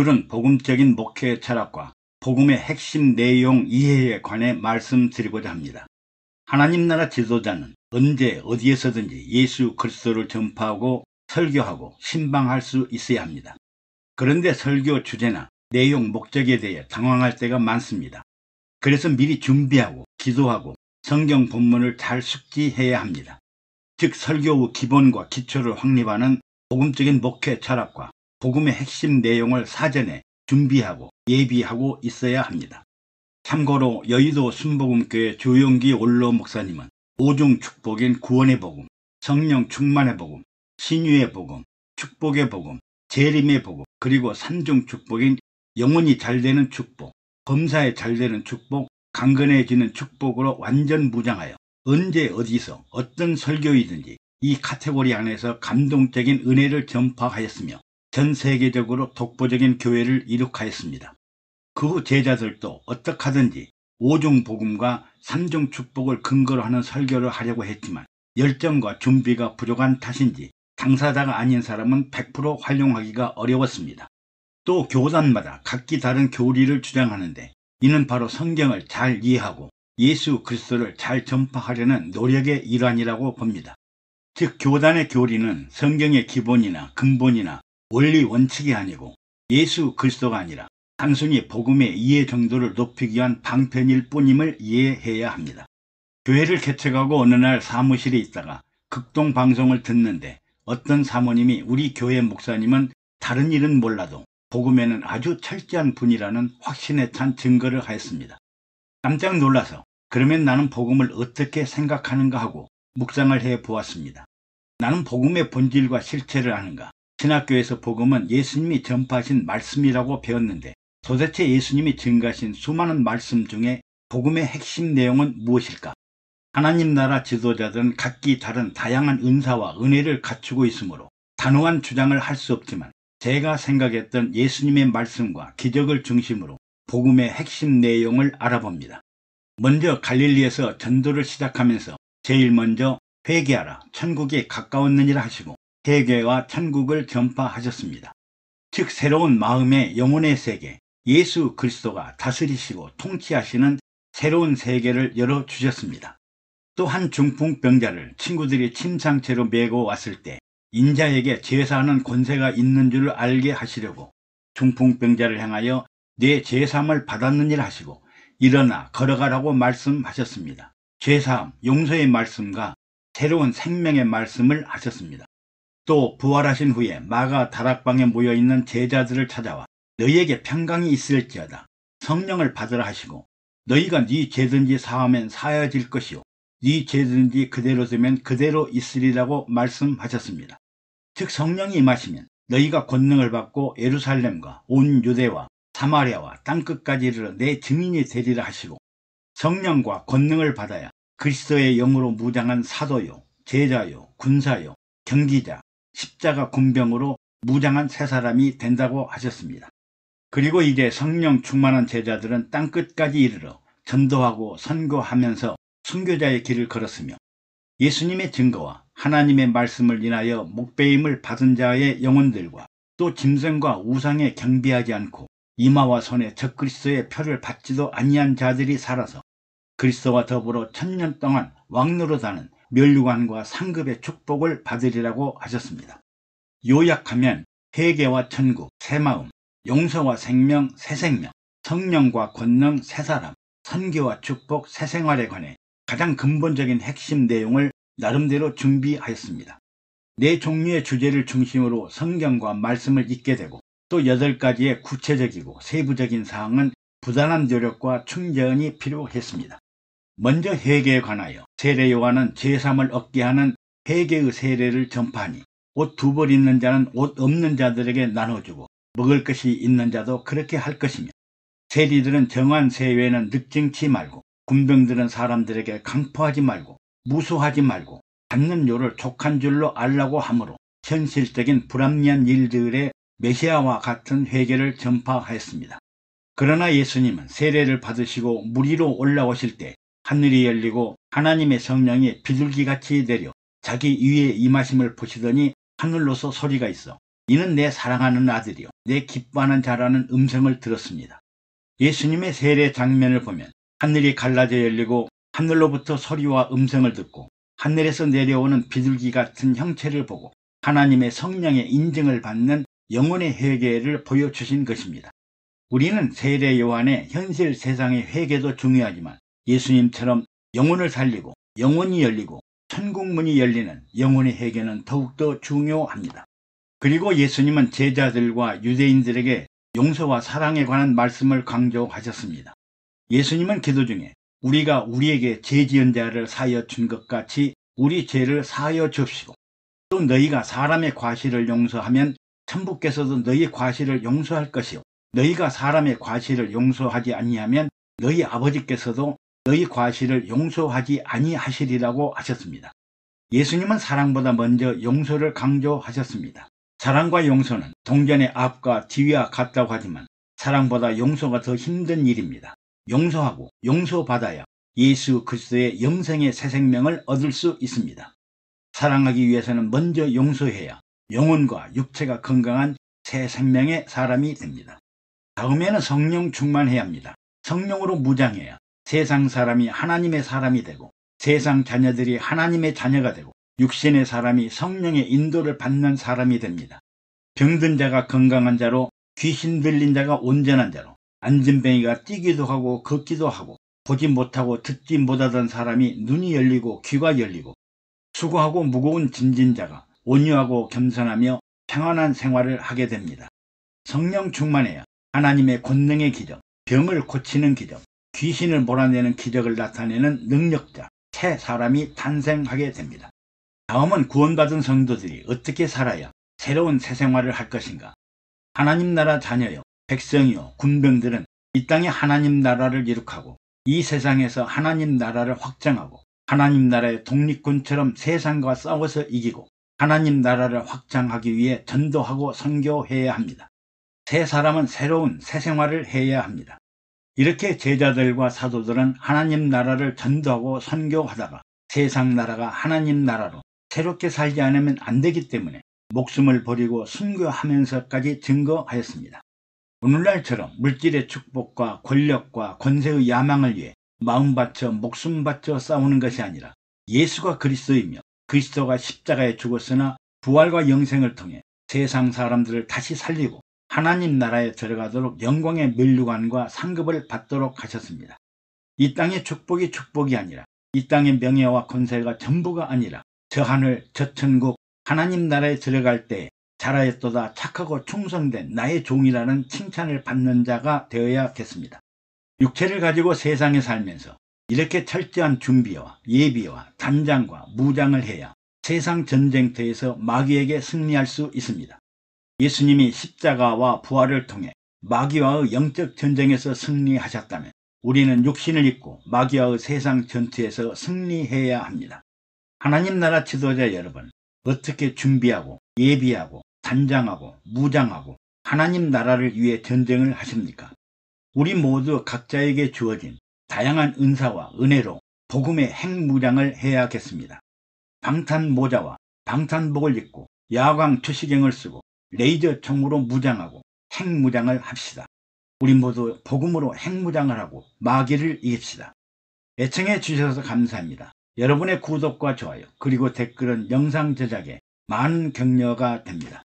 오늘은 복음적인 목회 철학과 복음의 핵심 내용 이해에 관해 말씀드리고자 합니다. 하나님 나라 지도자는 언제 어디에서든지 예수 그리스도를 전파하고 설교하고 신방할 수 있어야 합니다. 그런데 설교 주제나 내용 목적에 대해 당황할 때가 많습니다. 그래서 미리 준비하고 기도하고 성경 본문을 잘 숙지해야 합니다. 즉 설교 후 기본과 기초를 확립하는 복음적인 목회 철학과 복음의 핵심 내용을 사전에 준비하고 예비하고 있어야 합니다. 참고로 여의도 순복음교회 조용기 원로 목사님은 오중 축복인 구원의 복음, 성령 충만의 복음, 신유의 복음, 축복의 복음, 재림의 복음, 그리고 삼중 축복인 영혼이 잘되는 축복, 범사에 잘되는 축복, 강건해지는 축복으로 완전 무장하여 언제 어디서 어떤 설교이든지 이 카테고리 안에서 감동적인 은혜를 전파하였으며 전 세계적으로 독보적인 교회를 이룩하였습니다. 그 후 제자들도 어떻게 하든지 오중 복음과 삼중 축복을 근거로 하는 설교를 하려고 했지만 열정과 준비가 부족한 탓인지 당사자가 아닌 사람은 100% 활용하기가 어려웠습니다. 또 교단마다 각기 다른 교리를 주장하는데 이는 바로 성경을 잘 이해하고 예수 그리스도를 잘 전파하려는 노력의 일환이라고 봅니다. 즉 교단의 교리는 성경의 기본이나 근본이나 원리 원칙이 아니고 예수 그리스도가 아니라 단순히 복음의 이해 정도를 높이기 위한 방편일 뿐임을 이해해야 합니다. 교회를 개척하고 어느 날 사무실에 있다가 극동 방송을 듣는데 어떤 사모님이 우리 교회 목사님은 다른 일은 몰라도 복음에는 아주 철저한 분이라는 확신에 찬 증거를 하였습니다. 깜짝 놀라서 그러면 나는 복음을 어떻게 생각하는가 하고 묵상을 해 보았습니다. 나는 복음의 본질과 실체를 아는가? 신학교에서 복음은 예수님이 전파하신 말씀이라고 배웠는데 도대체 예수님이 증거하신 수많은 말씀 중에 복음의 핵심 내용은 무엇일까? 하나님 나라 지도자들은 각기 다른 다양한 은사와 은혜를 갖추고 있으므로 단호한 주장을 할 수 없지만 제가 생각했던 예수님의 말씀과 기적을 중심으로 복음의 핵심 내용을 알아봅니다. 먼저 갈릴리에서 전도를 시작하면서 제일 먼저 회개하라, 천국이 가까웠느니라 하시고 회개와 천국을 전파하셨습니다. 즉 새로운 마음의 영혼의 세계, 예수 그리스도가 다스리시고 통치하시는 새로운 세계를 열어주셨습니다. 또 한 중풍병자를 친구들이 침상채로 메고 왔을 때 인자에게 제사하는 권세가 있는 줄 알게 하시려고 중풍병자를 향하여 내 제사함을 받았느니라 하시고 일어나 걸어가라고 말씀하셨습니다. 제사함, 용서의 말씀과 새로운 생명의 말씀을 하셨습니다. 또 부활하신 후에 마가 다락방에 모여있는 제자들을 찾아와 너희에게 평강이 있을지어다 성령을 받으라 하시고 너희가 네 죄든지 사하면 사하여질 것이요 네 죄든지 그대로 두면 그대로 있으리라고 말씀하셨습니다. 즉 성령이 임하시면 너희가 권능을 받고 예루살렘과 온 유대와 사마리아와 땅끝까지 이르러 내 증인이 되리라 하시고 성령과 권능을 받아야 그리스도의 영으로 무장한 사도요, 제자요, 군사요, 경기자, 십자가 군병으로 무장한 새 사람이 된다고 하셨습니다. 그리고 이제 성령 충만한 제자들은 땅끝까지 이르러 전도하고 선교하면서 순교자의 길을 걸었으며 예수님의 증거와 하나님의 말씀을 인하여 목배임을 받은 자의 영혼들과 또 짐승과 우상에 경배하지 않고 이마와 손에 적그리스도의 표를 받지도 아니한 자들이 살아서 그리스도와 더불어 1000년 동안 왕노릇하는 멸류관과 상급의 축복을 받으리라고 하셨습니다. 요약하면 회개와 천국, 새 마음, 용서와 생명, 새 생명, 성령과 권능, 새 사람, 선교와 축복, 새 생활에 관해 가장 근본적인 핵심 내용을 나름대로 준비하였습니다. 네 종류의 주제를 중심으로 성경과 말씀을 읽게 되고 또 8가지의 구체적이고 세부적인 사항은 부단한 노력과 충전이 필요했습니다. 먼저 회개에 관하여 세례 요한은 제3을 얻게 하는 회개의 세례를 전파하니 옷 2벌 있는 자는 옷 없는 자들에게 나눠주고 먹을 것이 있는 자도 그렇게 할 것이며 세리들은 정한 세외에는 늑증치 말고 군병들은 사람들에게 강포하지 말고 무수하지 말고 받는 요를 족한 줄로 알라고 하므로 현실적인 불합리한 일들의 메시아와 같은 회개를 전파하였습니다. 그러나 예수님은 세례를 받으시고 물 위로 올라오실 때 하늘이 열리고 하나님의 성령이 비둘기같이 내려 자기 위에 임하심을 보시더니 하늘로서 소리가 있어 이는 내 사랑하는 아들이요 내 기뻐하는 자라는 음성을 들었습니다. 예수님의 세례 장면을 보면 하늘이 갈라져 열리고 하늘로부터 소리와 음성을 듣고 하늘에서 내려오는 비둘기 같은 형체를 보고 하나님의 성령의 인증을 받는 영혼의 회개를 보여주신 것입니다. 우리는 세례 요한의 현실 세상의 회개도 중요하지만 예수님처럼 영혼을 살리고 영혼이 열리고 천국문이 열리는 영혼의 회개는 더욱더 중요합니다. 그리고 예수님은 제자들과 유대인들에게 용서와 사랑에 관한 말씀을 강조하셨습니다. 예수님은 기도 중에 우리가 우리에게 죄 지은 자를 사하여 준 것 같이 우리 죄를 사하여 주옵시고 또 너희가 사람의 과실을 용서하면 천부께서도 너희 과실을 용서할 것이요 너희가 사람의 과실을 용서하지 아니하면 너희 아버지께서도 너희 과실을 용서하지 아니하시리라고 하셨습니다. 예수님은 사랑보다 먼저 용서를 강조하셨습니다. 사랑과 용서는 동전의 앞과 뒤와 같다고 하지만 사랑보다 용서가 더 힘든 일입니다. 용서하고 용서받아야 예수 그리스도의 영생의 새 생명을 얻을 수 있습니다. 사랑하기 위해서는 먼저 용서해야 영혼과 육체가 건강한 새 생명의 사람이 됩니다. 다음에는 성령 충만해야 합니다. 성령으로 무장해야 세상 사람이 하나님의 사람이 되고 세상 자녀들이 하나님의 자녀가 되고 육신의 사람이 성령의 인도를 받는 사람이 됩니다. 병든 자가 건강한 자로 귀신 들린 자가 온전한 자로 안진뱅이가 뛰기도 하고 걷기도 하고 보지 못하고 듣지 못하던 사람이 눈이 열리고 귀가 열리고 수고하고 무거운 짐진 자가 온유하고 겸손하며 평안한 생활을 하게 됩니다. 성령 충만해야 하나님의 권능의 기적, 병을 고치는 기적, 귀신을 몰아내는 기적을 나타내는 능력자, 새 사람이 탄생하게 됩니다. 다음은 구원받은 성도들이 어떻게 살아야 새로운 새 생활을 할 것인가? 하나님 나라 자녀요, 백성이요, 군병들은 이 땅에 하나님 나라를 이룩하고 이 세상에서 하나님 나라를 확장하고 하나님 나라의 독립군처럼 세상과 싸워서 이기고 하나님 나라를 확장하기 위해 전도하고 선교해야 합니다. 새 사람은 새로운 새 생활을 해야 합니다. 이렇게 제자들과 사도들은 하나님 나라를 전도하고 선교하다가 세상 나라가 하나님 나라로 새롭게 살지 않으면 안 되기 때문에 목숨을 버리고 순교하면서까지 증거하였습니다. 오늘날처럼 물질의 축복과 권력과 권세의 야망을 위해 마음 바쳐 목숨 바쳐 싸우는 것이 아니라 예수가 그리스도이며 그리스도가 십자가에 죽었으나 부활과 영생을 통해 세상 사람들을 다시 살리고 하나님 나라에 들어가도록 영광의 면류관과 상급을 받도록 하셨습니다. 이 땅의 축복이 축복이 아니라 이 땅의 명예와 권세가 전부가 아니라 저 하늘 저 천국 하나님 나라에 들어갈 때 잘하였도다 착하고 충성된 나의 종이라는 칭찬을 받는 자가 되어야겠습니다. 육체를 가지고 세상에 살면서 이렇게 철저한 준비와 예비와 단장과 무장을 해야 세상 전쟁터에서 마귀에게 승리할 수 있습니다. 예수님이 십자가와 부활을 통해 마귀와의 영적 전쟁에서 승리하셨다면 우리는 육신을 입고 마귀와의 세상 전투에서 승리해야 합니다. 하나님 나라 지도자 여러분, 어떻게 준비하고 예비하고 단장하고 무장하고 하나님 나라를 위해 전쟁을 하십니까? 우리 모두 각자에게 주어진 다양한 은사와 은혜로 복음의 핵무장을 해야겠습니다. 방탄모자와 방탄복을 입고 야광 투시경을 쓰고 레이저 총으로 무장하고 핵무장을 합시다. 우리 모두 복음으로 핵무장을 하고 마귀를 이깁시다. 애청해 주셔서 감사합니다. 여러분의 구독과 좋아요 그리고 댓글은 영상 제작에 많은 격려가 됩니다.